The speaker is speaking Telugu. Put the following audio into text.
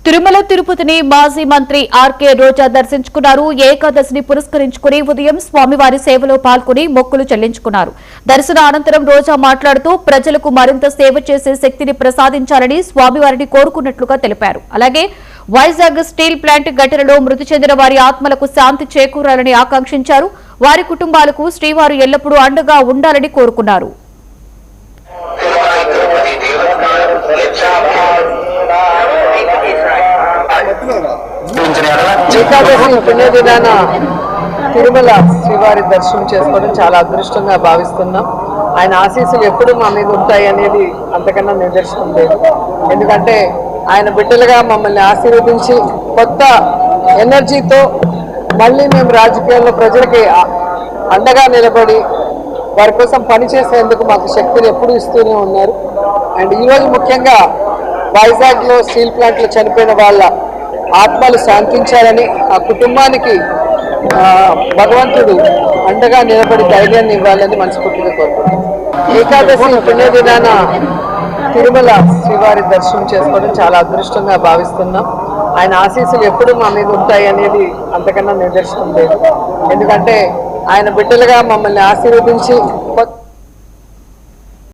తిరుమల తిరుపతిని మాజీ మంత్రి ఆర్కే రోజా దర్శించుకున్నారు. ఏకాదశిని పురస్కరించుకుని ఉదయం స్వామివారి సేవలో పాల్గొని మొక్కులు చెల్లించుకున్నారు. దర్శన అనంతరం రోజా మాట్లాడుతూ ప్రజలకు మరింత సేవ చేసే శక్తిని ప్రసాదించాలని స్వామివారిని కోరుకున్నట్లుగా తెలిపారు. అలాగే వైజాగ్ స్టీల్ ప్లాంట్ ఘటనలో మృతి చెందిన వారి ఆత్మలకు శాంతి చేకూరాలని ఆకాంక్షించారు. వారి కుటుంబాలకు శ్రీవారు ఎల్లప్పుడూ అండగా ఉండాలని కోరుకున్నారు. ఏకాదశి పుణ్యదినాన తిరుమల శ్రీవారి దర్శనం చేసుకోవడం చాలా అదృష్టంగా భావిస్తున్నాం. ఆయన ఆశీస్సులు ఎప్పుడు మా మీద ఉంటాయి అనేది అంతకన్నా నిదర్శనం లేదు. ఎందుకంటే ఆయన బిడ్డలుగా మమ్మల్ని ఆశీర్వదించి కొత్త ఎనర్జీతో మళ్ళీ మేము రాజకీయాల్లో ప్రజలకి అండగా నిలబడి వారి కోసం పనిచేసేందుకు మాకు శక్తిని ఎప్పుడు ఇస్తూనే ఉన్నారు. అండ్ ఈరోజు ముఖ్యంగా వైజాగ్లో స్టీల్ ప్లాంట్లో చనిపోయిన వాళ్ళ ఆత్మలు శాంతించాలని, ఆ కుటుంబానికి భగవంతుడు అండగా నిలబడి ధైర్యాన్ని ఇవ్వాలని మనస్ఫూర్తిగా కోరుకుంటున్నాం. ఏకాదశి పుణ్యదినాన తిరుమల శ్రీవారి దర్శనం చేసుకోవడం చాలా అదృష్టంగా భావిస్తున్నాం. ఆయన ఆశీస్సులు ఎప్పుడు మా మీద ఉంటాయి అనేది అంతకన్నా నిదర్శనం లేదు. ఎందుకంటే ఆయన బిడ్డలుగా మమ్మల్ని ఆశీర్వదించి